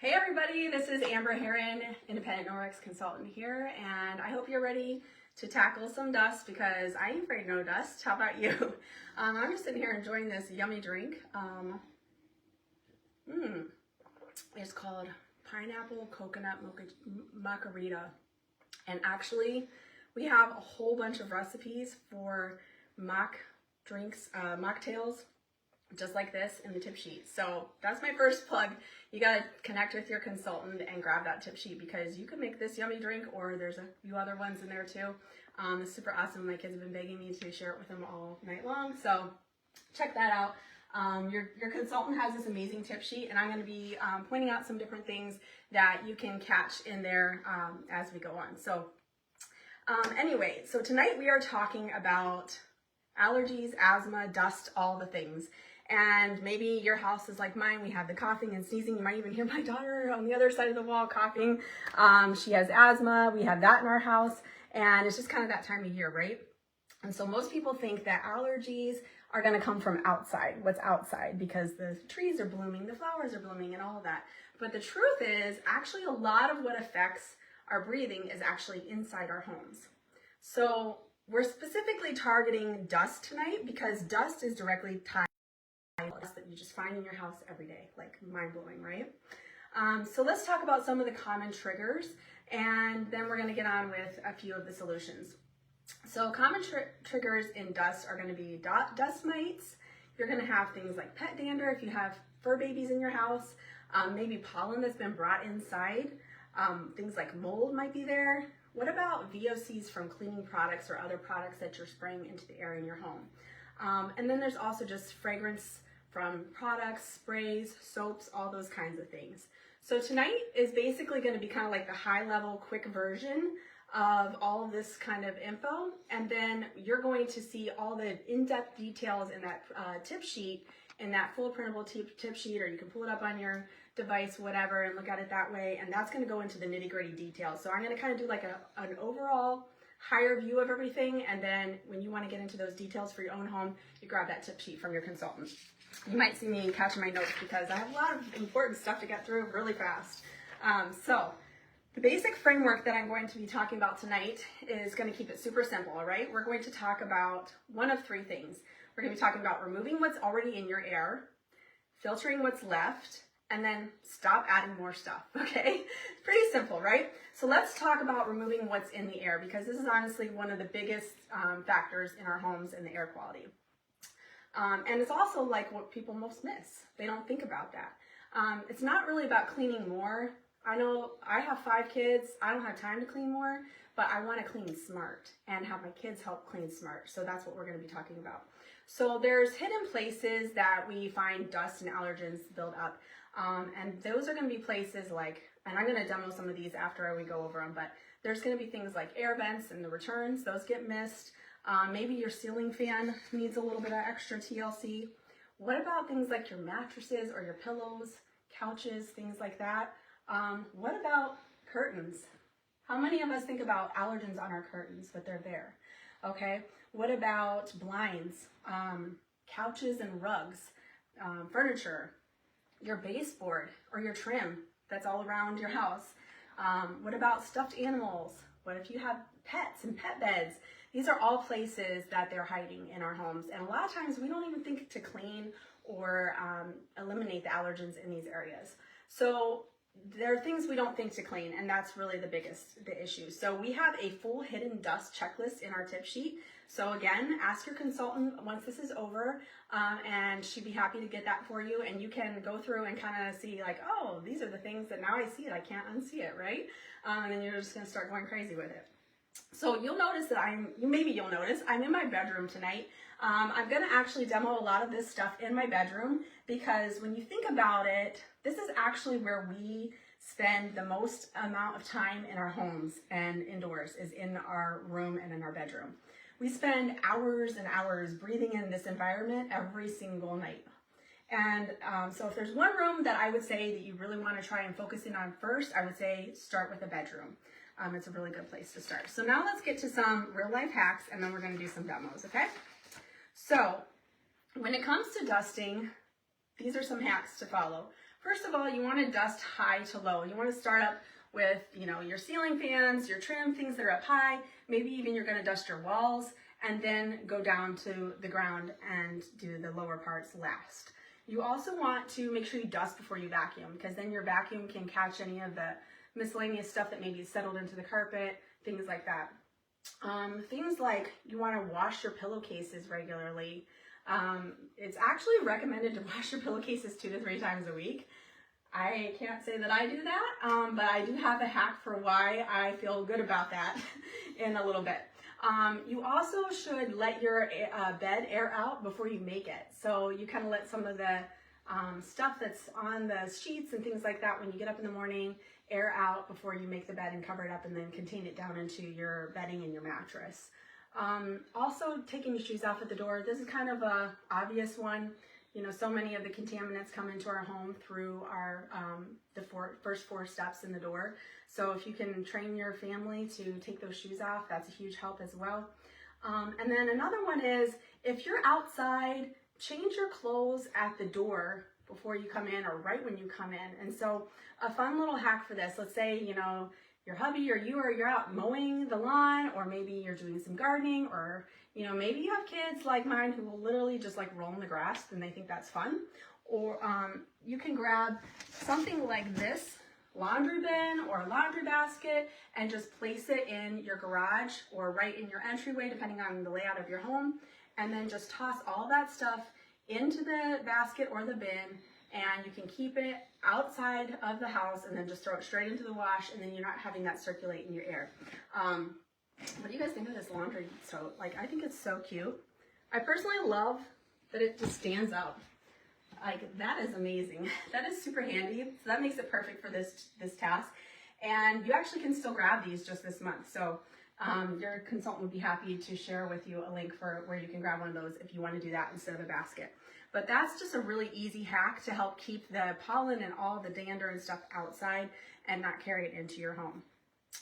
Hey everybody, this is Amber Heron, independent Norwex consultant here, and I hope you're ready to tackle some dust because I ain't afraid of no dust. How about you? I'm just sitting here enjoying this yummy drink. It's called Pineapple Coconut Margarita, and actually we have a whole bunch of recipes for mocktails just like this in the tip sheet. So that's my first plug. You gotta connect with your consultant and grab that tip sheet because you can make this yummy drink, or there's a few other ones in there too. It's super awesome. My kids have been begging me to share it with them all night long. So check that out. Your consultant has this amazing tip sheet, and I'm gonna be pointing out some different things that you can catch in there as we go on. So anyway, so tonight we are talking about allergies, asthma, dust, all the things. And maybe your house is like mine. We have the coughing and sneezing. You might even hear my daughter on the other side of the wall coughing. She has asthma. We have that in our house. And it's just kind of that time of year, right? And so most people think that allergies are going to come from outside, what's outside, because the trees are blooming, the flowers are blooming, and all of that. But the truth is, actually, a lot of what affects our breathing is actually inside our homes. So we're specifically targeting dust tonight because dust is directly tied that you just find in your house every day, like mind-blowing, right? So let's talk about some of the common triggers, and then we're going to get on with a few of the solutions. So common triggers in dust are going to be dust mites. You're going to have things like pet dander if you have fur babies in your house, maybe pollen that's been brought inside, things like mold might be there. What about VOCs from cleaning products or other products that you're spraying into the air in your home? And then there's also just fragrance from products, sprays, soaps, all those kinds of things. So tonight is basically going to be kind of like the high level quick version of all of this kind of info. And then you're going to see all the in-depth details in that tip sheet, in that full printable tip sheet, or you can pull it up on your device, whatever, and look at it that way. And that's going to go into the nitty-gritty details. So I'm going to kind of do like an overall higher view of everything. And then when you want to get into those details for your own home, you grab that tip sheet from your consultant. You might see me catching my notes because I have a lot of important stuff to get through really fast. So the basic framework that I'm going to be talking about tonight is going to keep it super simple, all right? We're going to talk about one of three things. We're going to be talking about removing what's already in your air, filtering what's left, and then stop adding more stuff, okay? It's pretty simple, right? So let's talk about removing what's in the air because this is honestly one of the biggest factors in our homes and the air quality. And it's also like what people most miss. They don't think about that. It's not really about cleaning more. I know I have 5 kids. I don't have time to clean more, but I want to clean smart and have my kids help clean smart. So that's what we're going to be talking about. So there's hidden places that we find dust and allergens build up. And those are going to be places like, and I'm going to demo some of these after we go over them, but there's going to be things like air vents and the returns. Those get missed. Maybe your ceiling fan needs a little bit of extra TLC. What about things like your mattresses or your pillows, couches, things like that? What about curtains? How many of us think about allergens on our curtains, but they're there? Okay. What about blinds, couches and rugs, furniture, your baseboard or your trim that's all around your house? What about stuffed animals? What if you have pets and pet beds? These are all places that they're hiding in our homes. And a lot of times we don't even think to clean or eliminate the allergens in these areas. So there are things we don't think to clean, and that's really the issue. So we have a full hidden dust checklist in our tip sheet. So again, ask your consultant once this is over, and she'd be happy to get that for you. And you can go through and kind of see like, oh, these are the things that now I see it, I can't unsee it, right? And then you're just gonna start going crazy with it. So you'll notice that maybe you'll notice I'm in my bedroom tonight. I'm gonna actually demo a lot of this stuff in my bedroom because when you think about it, this is actually where we spend the most amount of time in our homes and indoors is in our room and in our bedroom. We spend hours and hours breathing in this environment every single night. And so if there's one room that I would say that you really want to try and focus in on first, I would say start with the bedroom. It's a really good place to start. So now let's get to some real life hacks and then we're going to do some demos, okay? So when it comes to dusting, these are some hacks to follow. First of all, you want to dust high to low. You want to start up with, your ceiling fans, your trim, things that are up high. Maybe even you're going to dust your walls and then go down to the ground and do the lower parts last. You also want to make sure you dust before you vacuum, because then your vacuum can catch any of the miscellaneous stuff that maybe settled into the carpet, things like that. Things like you want to wash your pillowcases regularly. It's actually recommended to wash your pillowcases 2 to 3 times a week. I can't say that I do that, but I do have a hack for why I feel good about that in a little bit. You also should let your bed air out before you make it. So you kind of let some of the stuff that's on the sheets and things like that when you get up in the morning air out before you make the bed and cover it up and then contain it down into your bedding and your mattress. Also taking your shoes off at the door. This is kind of a obvious one. So many of the contaminants come into our home through our first 4 steps in the door. So if you can train your family to take those shoes off, that's a huge help as well. And then another one is, if you're outside, change your clothes at the door before you come in or right when you come in. And so a fun little hack for this, let's say, your hubby or you're out mowing the lawn, or maybe you're doing some gardening, or maybe you have kids like mine who will literally just like roll in the grass and they think that's fun. Or you can grab something like this laundry bin or laundry basket and just place it in your garage or right in your entryway, depending on the layout of your home, and then just toss all that stuff into the basket or the bin, and you can keep it outside of the house and then just throw it straight into the wash, and then you're not having that circulate in your air. What do you guys think of this laundry tote? I think it's so cute. I personally love that it just stands out. That is amazing. That is super handy. So that makes it perfect for this task. And you actually can still grab these just this month. So your consultant would be happy to share with you a link for where you can grab one of those if you want to do that instead of a basket. But that's just a really easy hack to help keep the pollen and all the dander and stuff outside and not carry it into your home.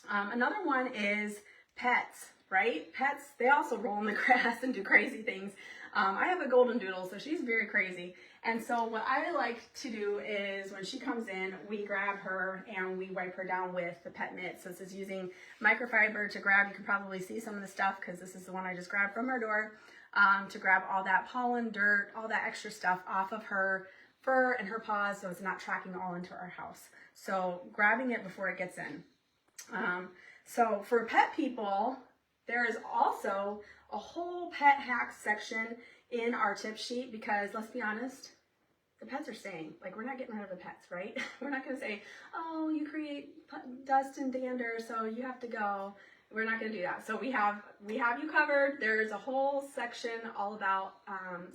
Another one is pets, right? Pets, they also roll in the grass and do crazy things. I have a golden doodle, so she's very crazy. And so what I like to do is when she comes in, we grab her and we wipe her down with the pet mitt. So this is using microfiber to grab. You can probably see some of the stuff because this is the one I just grabbed from her door, to grab all that pollen, dirt, all that extra stuff off of her fur and her paws so it's not tracking all into our house. So grabbing it before it gets in. So for pet people, there is also a whole pet hack section in our tip sheet, because let's be honest, the pets are staying. We're not getting rid of the pets, right? We're not going to say, oh, you create dust and dander, so you have to go. We're not going to do that. So we have you covered. There's a whole section all about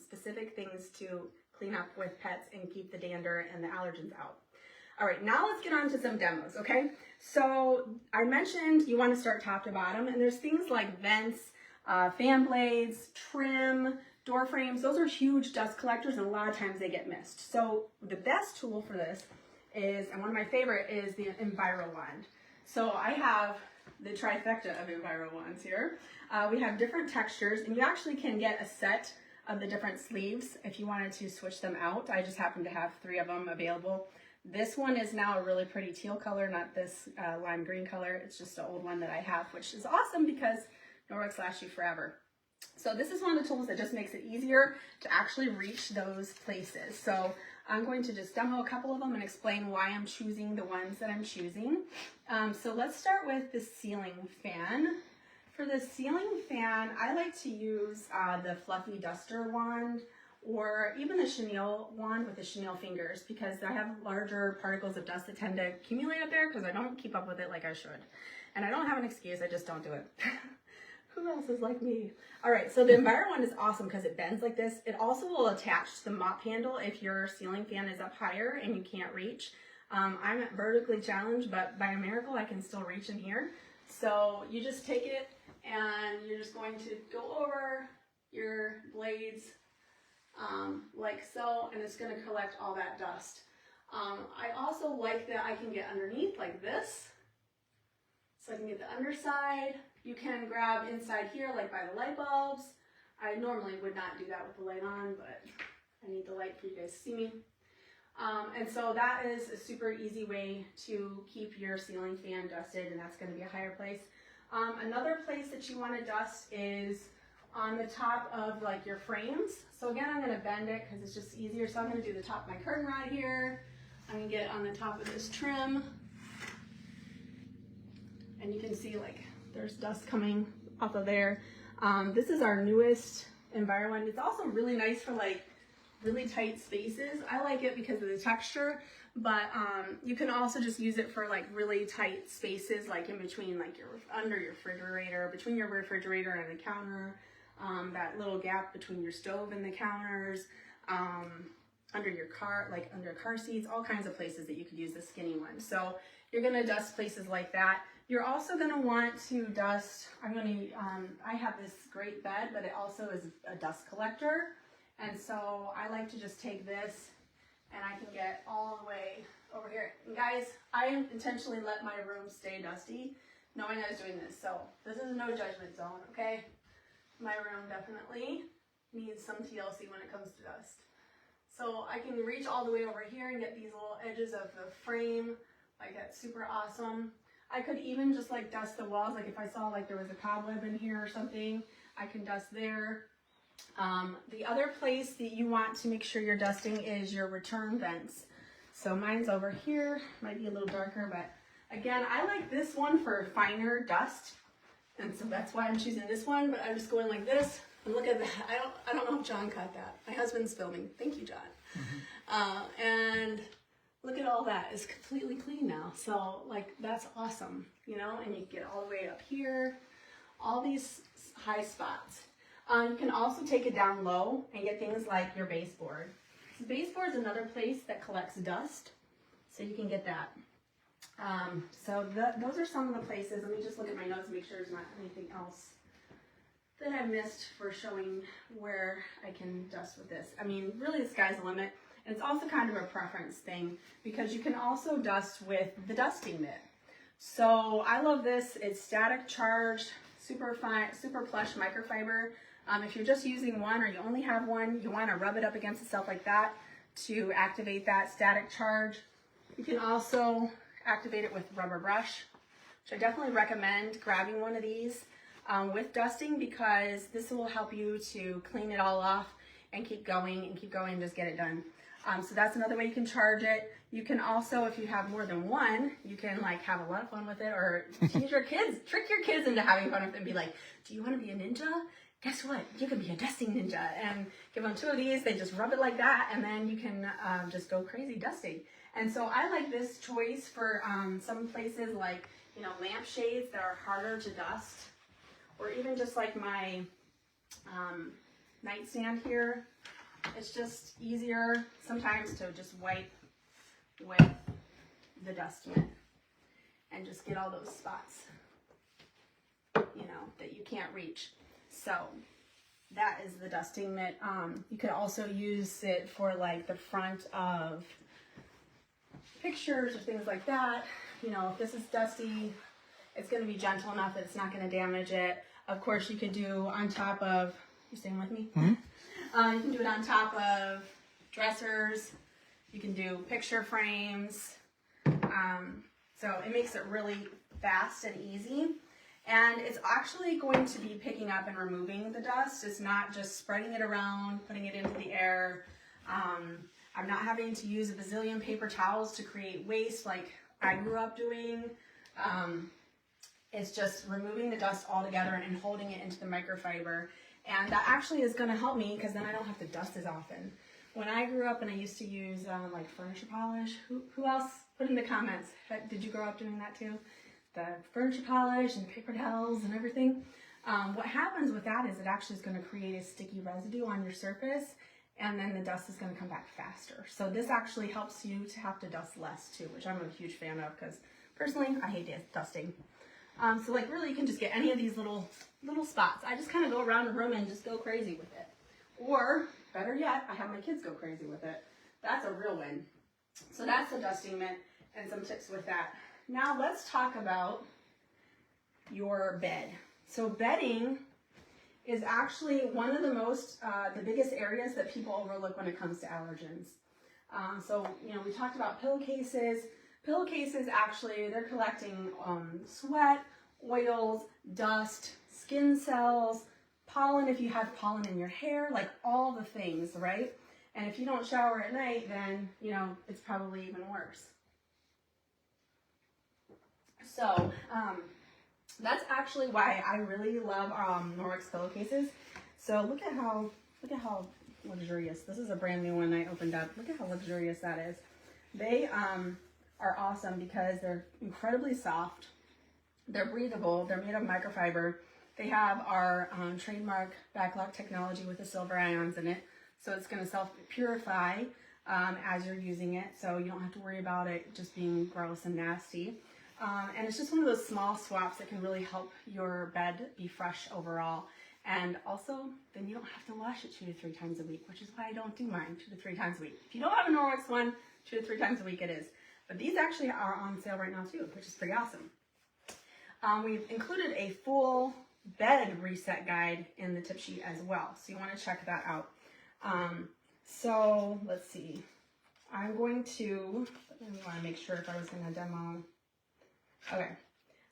specific things to clean up with pets and keep the dander and the allergens out. All right, now let's get on to some demos, okay? So I mentioned you want to start top to bottom, and there's things like vents, fan blades, trim, door frames. Those are huge dust collectors, and a lot of times they get missed. So the best tool for this is, and one of my favorite, is the Enviro wand. So I have the trifecta of Enviro wands here. We have different textures, and you actually can get a set of the different sleeves if you wanted to switch them out. I just happen to have 3 of them available. This one is now a really pretty teal color, not this lime green color. It's just an old one that I have, which is awesome because Norwex lasts you forever. So this is one of the tools that just makes it easier to actually reach those places. So I'm going to just demo a couple of them and explain why I'm choosing the ones that I'm choosing. So let's start with the ceiling fan. For the ceiling fan, I like to use the fluffy duster wand, or even the chenille wand with the chenille fingers, because I have larger particles of dust that tend to accumulate up there because I don't keep up with it like I should. And I don't have an excuse, I just don't do it. Who else is like me? All right, so the Enviro one is awesome because it bends like this. It also will attach to the mop handle if your ceiling fan is up higher and you can't reach. I'm vertically challenged, but by a miracle, I can still reach in here. So you just take it and you're just going to go over your blades like so, and it's going to collect all that dust. I also like that I can get underneath like this, so I can get the underside. You can grab inside here, like by the light bulbs. I normally would not do that with the light on, but I need the light for you guys to see me. And so that is a super easy way to keep your ceiling fan dusted, and that's going to be a higher place. Another place that you want to dust is on the top of like your frames. So again, I'm going to bend it because it's just easier. So I'm going to do the top of my curtain rod here. I'm going to get on the top of this trim. And you can see like there's dust coming off of there. This is our newest environment. It's also really nice for like really tight spaces. I like it because of the texture, but you can also just use it for like really tight spaces, like in between, like under your refrigerator, between your refrigerator and the counter, that little gap between your stove and the counters, under your car, like under car seats, all kinds of places that you could use the skinny one. So you're gonna dust places like that. You're also gonna want to dust, I have this great bed, but it also is a dust collector. And so I like to just take this and I can get all the way over here. And guys, I intentionally let my room stay dusty, knowing I was doing this. So this is no judgment zone, okay? My room definitely needs some TLC when it comes to dust. So I can reach all the way over here and get these little edges of the frame. Like that's super awesome. I could even just like dust the walls. Like if I saw like there was a cobweb in here or something, I can dust there. The other place that you want to make sure you're dusting is your return vents. So mine's over here, might be a little darker, but again, I like this one for finer dust. And so that's why I'm choosing this one, but I'm just going like this. And look at that. I don't know if John caught that. My husband's filming. Thank you, John. Mm-hmm. And look at all that. It's completely clean now. So like, that's awesome, you know, and you get all the way up here, all these high spots. You can also take it down low and get things like your baseboard. So baseboard is another place that collects dust, so you can get that. Those are some of the places. Let me just look at my notes and make sure there's not anything else that I missed for showing where I can dust with this. I mean, really the sky's the limit. And it's also kind of a preference thing because you can also dust with the dusting mitt. So I love this. It's static charged, super fine, super plush microfiber. If you're just using one or you only have one, you want to rub it up against itself like that to activate that static charge. You can also activate it with rubber brush, which I definitely recommend grabbing one of these with dusting because this will help you to clean it all off and keep going and just get it done. So that's another way you can charge it. You can also, if you have more than one, you can like have a lot of fun with it or teach your kids, trick your kids into having fun with it and be like, do you want to be a ninja? Guess what? You can be a dusting ninja, and give them two of these. They just rub it like that, and then you can just go crazy dusting. And so I like this choice for some places like, you know, lampshades that are harder to dust, or even just like my nightstand here. It's just easier sometimes to just wipe with the dust mitt and just get all those spots, you know, that you can't reach. So that is the dusting mitt. You could also use it for like the front of pictures or things like that. You know, if this is dusty, it's going to be gentle enough that it's not going to damage it. Of course, you could do on top of, you staying with me? Mm-hmm. You can do it on top of dressers. You can do picture frames. So it makes it really fast and easy. And it's actually going to be picking up and removing the dust. It's not just spreading it around, putting it into the air. I'm not having to use a bazillion paper towels to create waste like I grew up doing. It's just removing the dust altogether and holding it into the microfiber. And that actually is going to help me because then I don't have to dust as often. When I grew up and I used to use like furniture polish, who else? Put in the comments. Did you grow up doing that too? The furniture polish and paper towels and everything. What happens with that is it actually is going to create a sticky residue on your surface, and then the dust is going to come back faster. So this actually helps you to have to dust less too, which I'm a huge fan of because personally I hate dusting. So like really you can just get any of these little spots. I just kind of go around the room and just go crazy with it. Or better yet, I have my kids go crazy with it. That's a real win. So that's the dusting mitt and some tips with that. Now let's talk about your bed. So bedding is actually one of the biggest areas that people overlook when it comes to allergens. So, you know, we talked about pillowcases. Pillowcases, actually, they're collecting sweat, oils, dust, skin cells, pollen if you have pollen in your hair, like all the things, right? And if you don't shower at night, then, you know, it's probably even worse. So, that's actually why I really love Norwex pillowcases. So look at how luxurious. This is a brand new one I opened up. Look at how luxurious that is. They are awesome because they're incredibly soft. They're breathable. They're made of microfiber. They have our trademark backlock technology with the silver ions in it. So it's going to self-purify as you're using it. So you don't have to worry about it just being gross and nasty. And it's just one of those small swaps that can really help your bed be fresh overall. And also, then you don't have to wash it 2 to 3 times a week, which is why I don't do mine 2 to 3 times a week. If you don't have a Norwex one, 2 to 3 times a week it is. But these actually are on sale right now too, which is pretty awesome. We've included a full bed reset guide in the tip sheet as well, so you want to check that out. So let's see. I want to make sure if I was going to demo. Okay.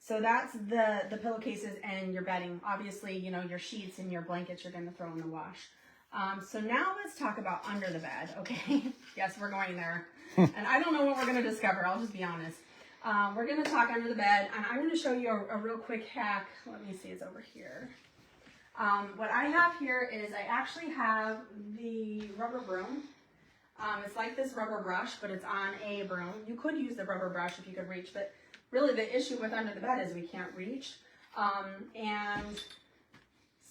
So that's the pillowcases and your bedding. Obviously, you know, your sheets and your blankets you're going to throw in the wash. So now let's talk about under the bed, okay? Yes, we're going there. And I don't know what we're going to discover. I'll just be honest. We're going to talk under the bed, and I'm going to show you a real quick hack. Let me see, it's over here. What I have here is I actually have the rubber broom. It's like this rubber brush, but it's on a broom. You could use the rubber brush if you could reach, but really the issue with under the bed is we can't reach. And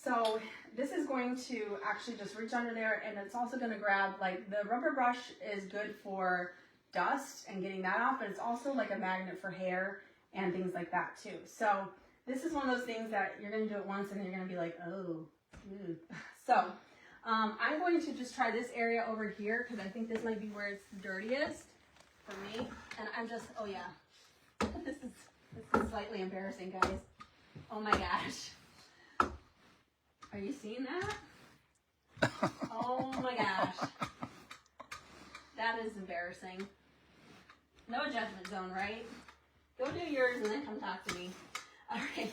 so this is going to actually just reach under there, and it's also going to grab, like, the rubber brush is good for dust and getting that off, but it's also like a magnet for hair and things like that too. So this is one of those things that you're going to do it once and you're going to be like, oh. So I'm going to just try this area over here because I think this might be where it's the dirtiest for me. And I'm just, oh yeah. This is slightly embarrassing, guys. Oh my gosh. Are you seeing that? Oh my gosh. That is embarrassing. No judgment zone, right? Go do yours and then come talk to me. All right.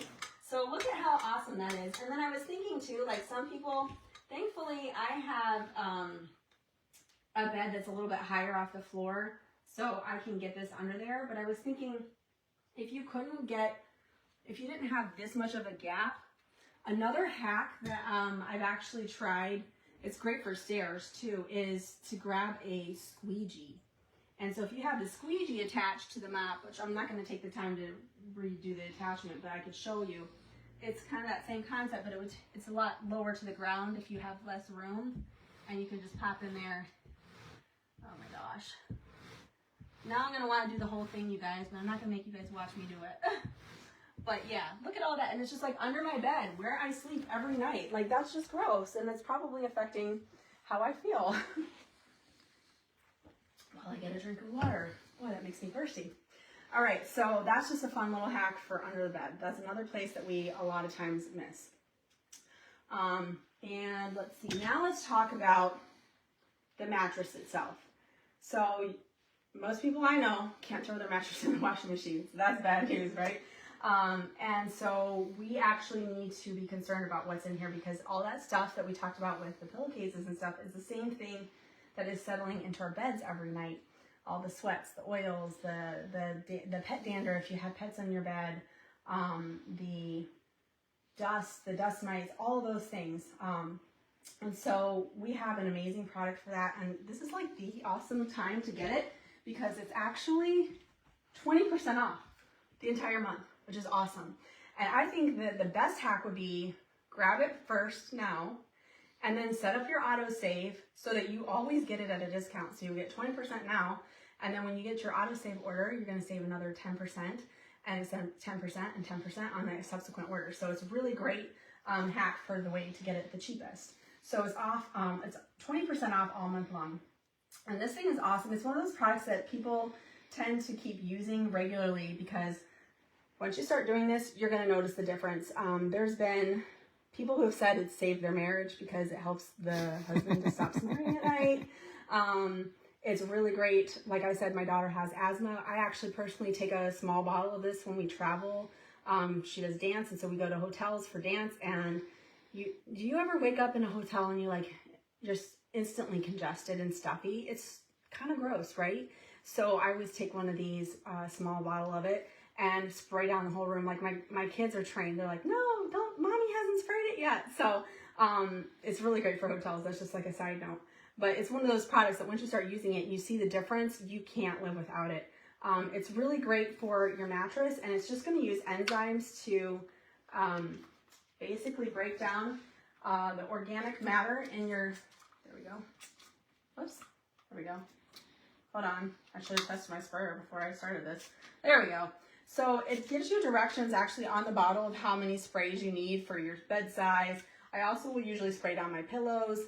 So look at how awesome that is. And then I was thinking too, like some people, thankfully I have a bed that's a little bit higher off the floor, so I can get this under there. But I was thinking, if you didn't have this much of a gap, another hack that I've actually tried, it's great for stairs too, is to grab a squeegee. And so if you have the squeegee attached to the mop, which I'm not going to take the time to redo the attachment, but I could show you, it's kind of that same concept, but it's a lot lower to the ground if you have less room, and you can just pop in there. Oh my gosh. Now I'm going to want to do the whole thing, you guys, but I'm not going to make you guys watch me do it. But yeah, look at all that. And it's just like under my bed where I sleep every night. Like, that's just gross. And that's probably affecting how I feel. While I get a drink of water. Boy, that makes me thirsty. All right, so that's just a fun little hack for under the bed. That's another place that we a lot of times miss. And let's see. Now let's talk about the mattress itself. So most people I know can't throw their mattress in the washing machine. So that's bad news, right? And so we actually need to be concerned about what's in here, because all that stuff that we talked about with the pillowcases and stuff is the same thing that is settling into our beds every night. All the sweats, the oils, the pet dander if you have pets on your bed, the dust mites, all of those things. And so we have an amazing product for that. And this is like the awesome time to get it, because it's actually 20% off the entire month, which is awesome. And I think that the best hack would be grab it first now, and then set up your auto save so that you always get it at a discount. So you get 20% now, and then when you get your auto save order, you're going to save another 10%, and it's 10% and 10% on the subsequent order. So it's a really great hack for the way to get it the cheapest. So it's off. It's 20% off all month long, and this thing is awesome. It's one of those products that people tend to keep using regularly, because once you start doing this, you're going to notice the difference. There's been people who have said it's saved their marriage because it helps the husband to stop snoring at night. It's really great. Like I said, my daughter has asthma. I actually personally take a small bottle of this when we travel. She does dance, and so we go to hotels for dance. And do you ever wake up in a hotel and you're like just instantly congested and stuffy? It's kind of gross, right? So I always take one of these, small bottle of it, and spray down the whole room. Like my kids are trained. They're like, no, don't, mommy hasn't sprayed it yet. So it's really great for hotels. That's just like a side note. But it's one of those products that once you start using it, you see the difference. You can't live without it. It's really great for your mattress, and it's just going to use enzymes to basically break down the organic matter in your, there we go. Whoops, there we go. Hold on, I should have tested my sprayer before I started this. There we go. So it gives you directions actually on the bottle of how many sprays you need for your bed size. I also will usually spray down my pillows.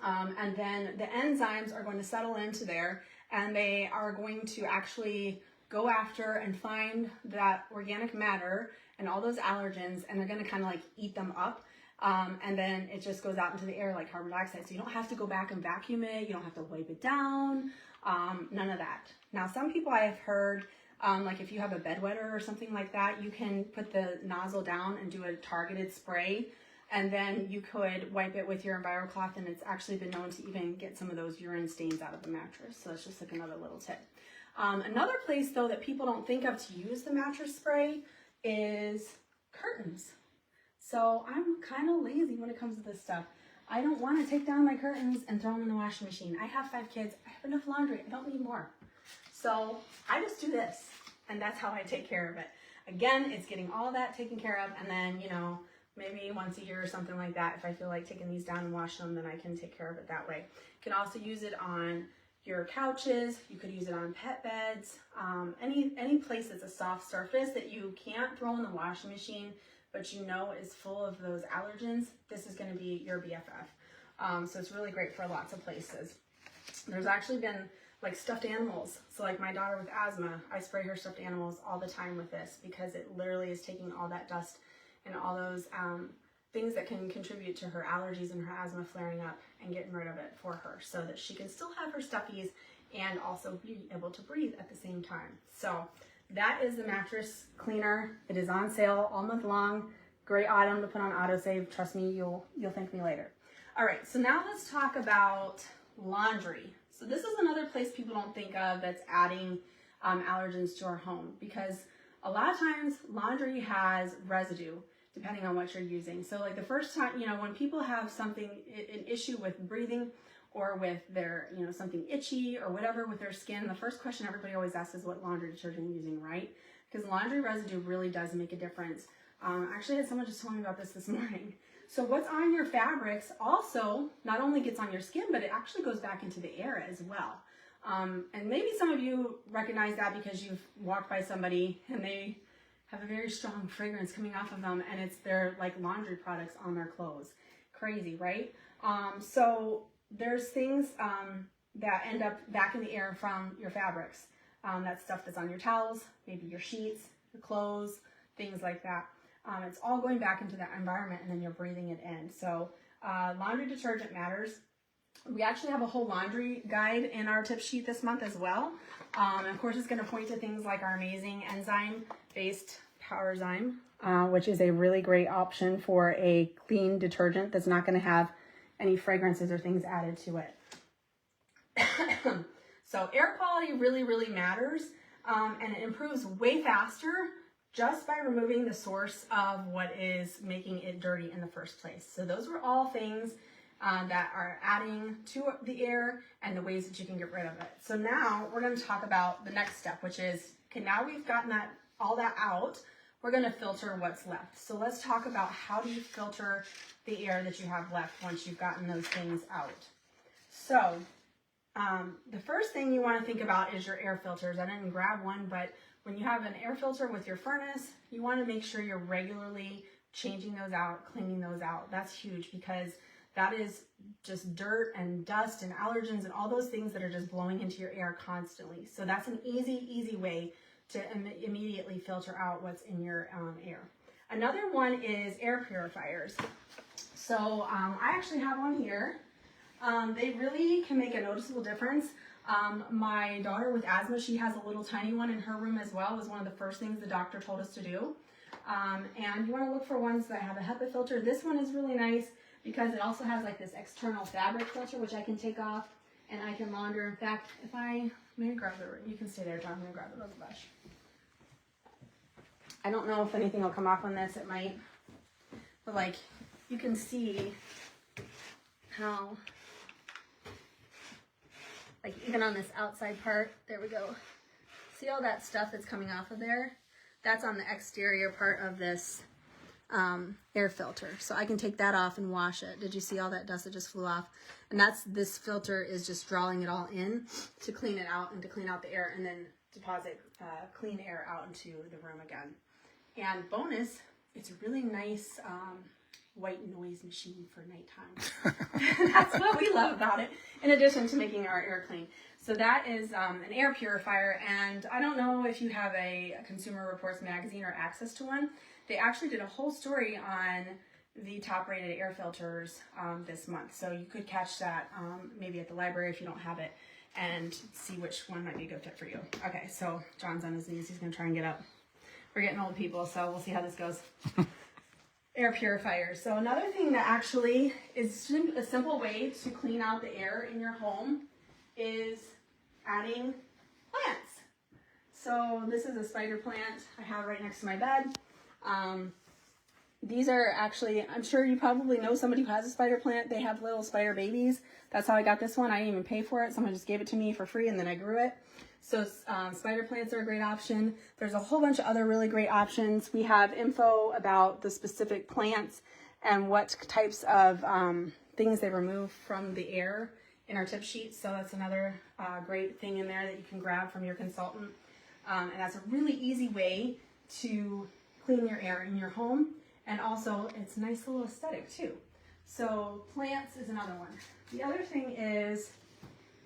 And then the enzymes are going to settle into there, and they are going to actually go after and find that organic matter and all those allergens, and they're going to kind of like eat them up. And then it just goes out into the air like carbon dioxide. So you don't have to go back and vacuum it. You don't have to wipe it down. None of that. Now, some people I have heard, like if you have a bedwetter or something like that, you can put the nozzle down and do a targeted spray. And then you could wipe it with your EnviroCloth, and it's actually been known to even get some of those urine stains out of the mattress. So that's just like another little tip. Another place though that people don't think of to use the mattress spray is curtains. So I'm kind of lazy when it comes to this stuff. I don't want to take down my curtains and throw them in the washing machine. I have 5 kids. I have enough laundry. I don't need more. So I just do this, and that's how I take care of it. Again, it's getting all that taken care of, and then, you know, maybe once a year or something like that, if I feel like taking these down and washing them, then I can take care of it that way. You can also use it on your couches. You could use it on pet beds. Any place that's a soft surface that you can't throw in the washing machine, but you know is full of those allergens, this is going to be your BFF. So it's really great for lots of places. There's actually been like stuffed animals. So like my daughter with asthma, I spray her stuffed animals all the time with this because it literally is taking all that dust and all those things that can contribute to her allergies and her asthma flaring up and getting rid of it for her so that she can still have her stuffies and also be able to breathe at the same time. So that is the mattress cleaner. It is on sale all month long. Great item to put on autosave. Trust me, you'll thank me later. All right, so now let's talk about laundry. So this is another place people don't think of that's adding allergens to our home, because a lot of times laundry has residue depending on what you're using. So like the first time, you know, when people have something, an issue with breathing or with their, you know, something itchy or whatever with their skin, the first question everybody always asks is what laundry detergent you're using, right? Because laundry residue really does make a difference. Actually, I had someone just tell me about this morning. So what's on your fabrics also not only gets on your skin, but it actually goes back into the air as well. And maybe some of you recognize that because you've walked by somebody and they have a very strong fragrance coming off of them, and it's their like laundry products on their clothes. Crazy, right? So there's things that end up back in the air from your fabrics. That stuff that's on your towels, maybe your sheets, your clothes, things like that. It's all going back into that environment, and then you're breathing it in. So laundry detergent matters. We actually have a whole laundry guide in our tip sheet this month as well. And of course, it's going to point to things like our amazing enzyme-based Powerzyme, which is a really great option for a clean detergent that's not going to have any fragrances or things added to it. So air quality really, really matters, and it improves way faster just by removing the source of what is making it dirty in the first place. So those were all things that are adding to the air and the ways that you can get rid of it. So now we're going to talk about the next step, which is, okay, now we've gotten all that out, we're going to filter what's left. So let's talk about how do you filter the air that you have left once you've gotten those things out. So the first thing you want to think about is your air filters. I didn't grab one, but when you have an air filter with your furnace, you want to make sure you're regularly changing those out, cleaning those out. That's huge, because that is just dirt and dust and allergens and all those things that are just blowing into your air constantly. So that's an easy way to immediately filter out what's in your air. Another one is air purifiers. So I actually have one here. They really can make a noticeable difference. My daughter with asthma, she has a little tiny one in her room as well. It was one of the first things the doctor told us to do. And you want to look for ones that have a HEPA filter. This one is really nice because it also has like this external fabric filter, which I can take off and I can launder. In fact, if I may grab you can stay there, John. I'm going to grab the rose brush. I don't know if anything will come off on this. It might. But like, you can see how, like even on this outside part, there we go. See all that stuff that's coming off of there? That's on the exterior part of this air filter. So I can take that off and wash it. Did you see all that dust that just flew off? And this filter is just drawing it all in to clean it out and to clean out the air and then deposit clean air out into the room again. And bonus, it's a really nice white noise machine for nighttime. That's what we love about it, in addition to making our air clean. So that is an air purifier, and I don't know if you have a Consumer Reports magazine or access to one. They actually did a whole story on the top rated air filters this month. So you could catch that maybe at the library if you don't have it and see which one might be a good fit for you. Okay, so John's on his knees. He's gonna try and get up. We're getting old people, so we'll see how this goes. Air purifiers. So another thing that actually is a simple way to clean out the air in your home is adding plants. So this is a spider plant I have right next to my bed. These are actually, I'm sure you probably know somebody who has a spider plant. They have little spider babies. That's how I got this one. I didn't even pay for it. Someone just gave it to me for free and then I grew it. So spider plants are a great option. There's a whole bunch of other really great options. We have info about the specific plants and what types of things they remove from the air in our tip sheet. So that's another great thing in there that you can grab from your consultant. And that's a really easy way to clean your air in your home. And also it's a nice little aesthetic too. So plants is another one. The other thing is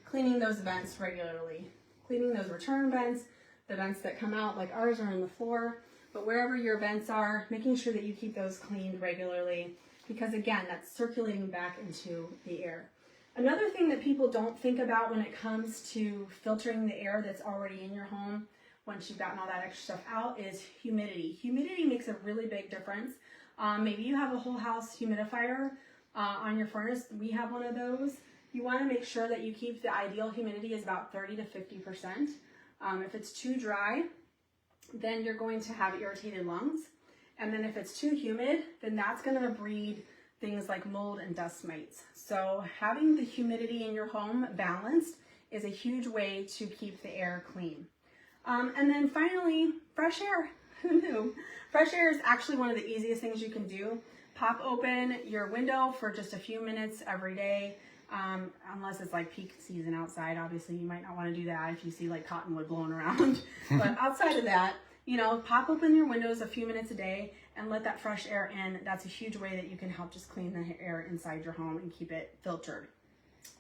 cleaning those vents regularly. Cleaning those return vents, the vents that come out, like ours are on the floor, but wherever your vents are, making sure that you keep those cleaned regularly, because again, that's circulating back into the air. Another thing that people don't think about when it comes to filtering the air that's already in your home, once you've gotten all that extra stuff out, is humidity. Humidity makes a really big difference. Maybe you have a whole house humidifier on your furnace. We have one of those. You want to make sure that you keep the ideal humidity is about 30 to 50%. If it's too dry, then you're going to have irritated lungs. And then if it's too humid, then that's going to breed things like mold and dust mites. So having the humidity in your home balanced is a huge way to keep the air clean. And then finally, fresh air. Who knew? Fresh air is actually one of the easiest things you can do. Pop open your window for just a few minutes every day. Unless it's like peak season outside, obviously you might not want to do that if you see like cottonwood blowing around. But outside of that, you know, pop open your windows a few minutes a day and let that fresh air in. That's a huge way that you can help just clean the air inside your home and keep it filtered.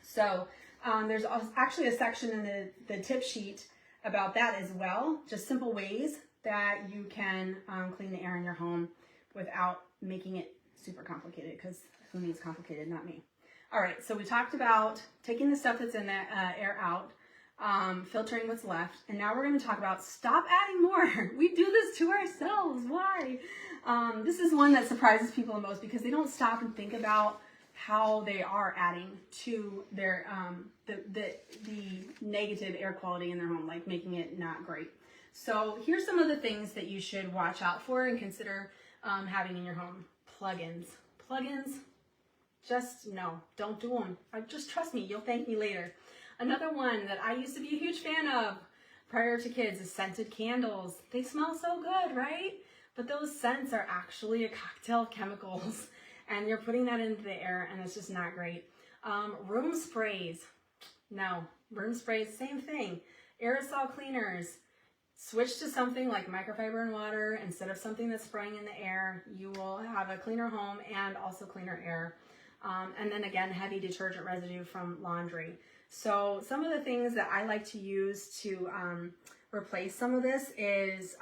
So there's actually a section in the tip sheet about that as well. Just simple ways that you can clean the air in your home without making it super complicated, because who needs complicated? Not me. All right, so we talked about taking the stuff that's in the air out, filtering what's left, and now we're going to talk about stop adding more. We do this to ourselves. Why? This is one that surprises people the most because they don't stop and think about how they are adding to their the negative air quality in their home, like making it not great. So here's some of the things that you should watch out for and consider having in your home. Plugins. Plugins. Just no, don't do them. Just trust me, you'll thank me later. Another one that I used to be a huge fan of prior to kids is scented candles. They smell so good, right? But those scents are actually a cocktail of chemicals, and you're putting that into the air, and it's just not great. Room sprays. No, room sprays, same thing. Aerosol cleaners. Switch to something like microfiber and water instead of something that's spraying in the air. You will have a cleaner home and also cleaner air. And then again, heavy detergent residue from laundry. So some of the things that I like to use to replace some of this is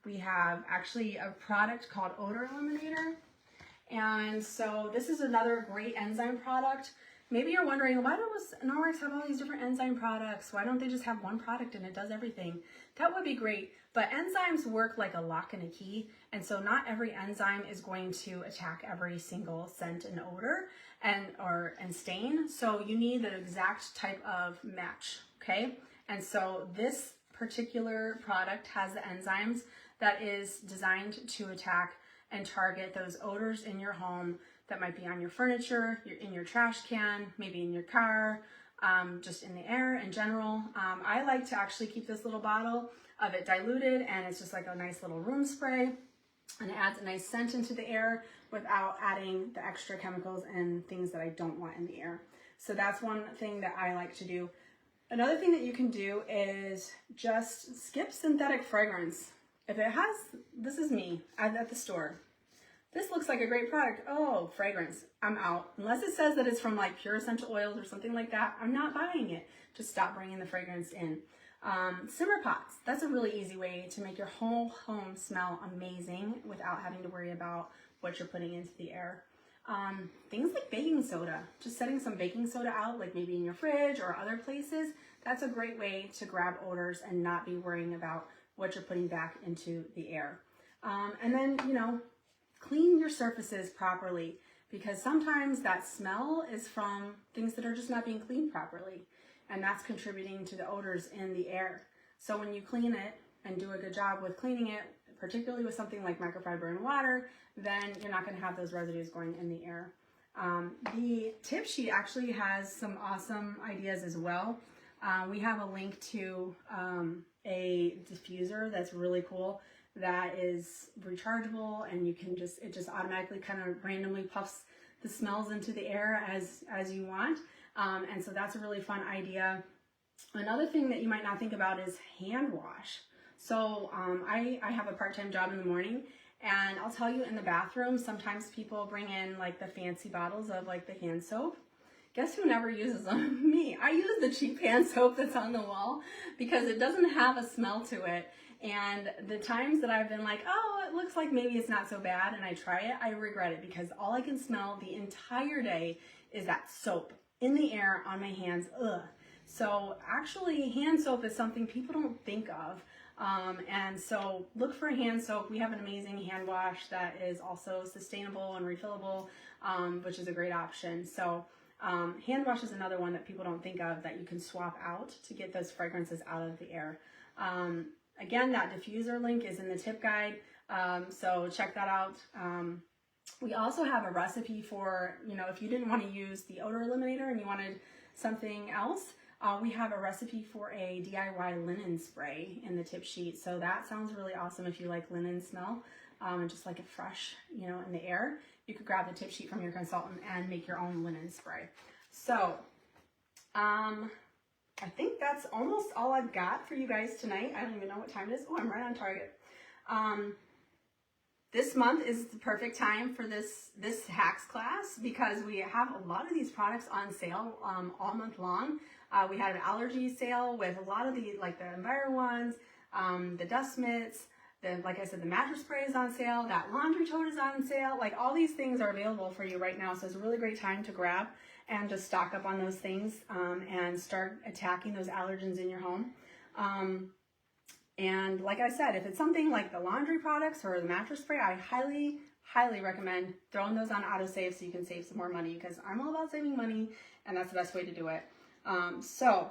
we have actually a product called Odor Eliminator. And so this is another great enzyme product Maybe you're wondering, why does Norwex have all these different enzyme products? Why don't they just have one product and it does everything? That would be great, but enzymes work like a lock and a key, and so not every enzyme is going to attack every single scent and odor and stain. So you need the exact type of match, okay? And so this particular product has the enzymes that is designed to attack and target those odors in your home that might be on your furniture, in your trash can, maybe in your car, just in the air in general. I like to actually keep this little bottle of it diluted, and it's just like a nice little room spray, and it adds a nice scent into the air without adding the extra chemicals and things that I don't want in the air. So that's one thing that I like to do. Another thing that you can do is just skip synthetic fragrance. If it has, this is me at the store. This looks like a great product. Oh, fragrance, I'm out. Unless it says that it's from like pure essential oils or something like that, I'm not buying it. Just stop bringing the fragrance in. Simmer pots, that's a really easy way to make your whole home smell amazing without having to worry about what you're putting into the air. Things like baking soda, just setting some baking soda out, like maybe in your fridge or other places, that's a great way to grab odors and not be worrying about what you're putting back into the air. And then, you know, clean your surfaces properly, because sometimes that smell is from things that are just not being cleaned properly, and that's contributing to the odors in the air. So when you clean it and do a good job with cleaning it, particularly with something like microfiber and water, then you're not going to have those residues going in the air. The tip sheet actually has some awesome ideas as well. We have a link to a diffuser that's really cool, that is rechargeable, and you can just, it just automatically kind of randomly puffs the smells into the air as you want. And so that's a really fun idea. Another thing that you might not think about is hand wash. So I have a part-time job in the morning, and I'll tell you, in the bathroom, sometimes people bring in like the fancy bottles of like the hand soap. Guess who never uses them? Me. I use the cheap hand soap that's on the wall because it doesn't have a smell to it. And the times that I've been like, oh, it looks like maybe it's not so bad, and I try it, I regret it, because all I can smell the entire day is that soap in the air on my hands. Ugh. So actually, hand soap is something people don't think of. And so look for hand soap. We have an amazing hand wash that is also sustainable and refillable, which is a great option. So hand wash is another one that people don't think of, that you can swap out to get those fragrances out of the air. Again, that diffuser link is in the tip guide, so check that out. We also have a recipe for, you know, if you didn't want to use the odor eliminator and you wanted something else, we have a recipe for a DIY linen spray in the tip sheet. So that sounds really awesome if you like linen smell and just like it fresh, you know, in the air. You could grab the tip sheet from your consultant and make your own linen spray. So, I think that's almost all I've got for you guys tonight. I don't even know what time it is. Oh, I'm right on target. This month is the perfect time for this hacks class, because we have a lot of these products on sale all month long. We had an allergy sale with a lot of the, like the Enviro ones, the dust mitts, like I said, the mattress spray is on sale, that laundry tote is on sale. Like, all these things are available for you right now, so it's a really great time to grab and just stock up on those things and start attacking those allergens in your home. And like I said, if it's something like the laundry products or the mattress spray, I highly, highly recommend throwing those on autosave so you can save some more money, because I'm all about saving money, and that's the best way to do it. So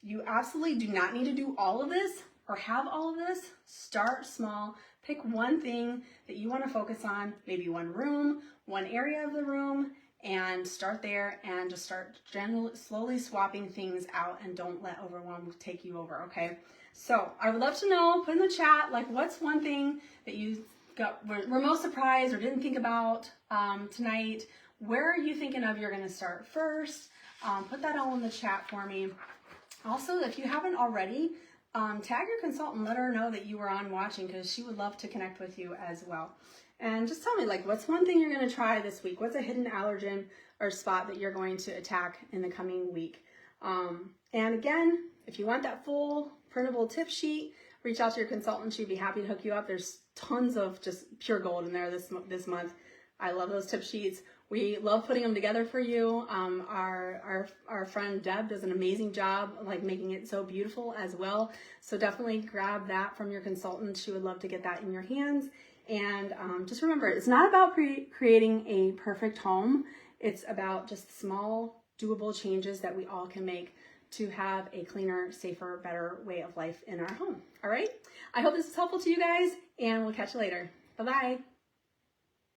you absolutely do not need to do all of this or have all of this. Start small. Pick one thing that you want to focus on, maybe one room, one area of the room, and start there, and just start slowly swapping things out, and don't let overwhelm take you over, okay? So I would love to know, put in the chat, like, what's one thing that you were most surprised or didn't think about tonight? Where are you thinking of you're gonna start first? Put that all in the chat for me. Also, if you haven't already, tag your consultant, let her know that you were on watching, because she would love to connect with you as well. And just tell me, like, what's one thing you're going to try this week? What's a hidden allergen or spot that you're going to attack in the coming week? And again, if you want that full printable tip sheet, reach out to your consultant. She'd be happy to hook you up. There's tons of just pure gold in there this month. I love those tip sheets. We love putting them together for you. Our friend Deb does an amazing job like making it so beautiful as well. So definitely grab that from your consultant. She would love to get that in your hands. And just remember, it's not about creating a perfect home. It's about just small, doable changes that we all can make to have a cleaner, safer, better way of life in our home. All right? I hope this is helpful to you guys, and we'll catch you later. Bye-bye.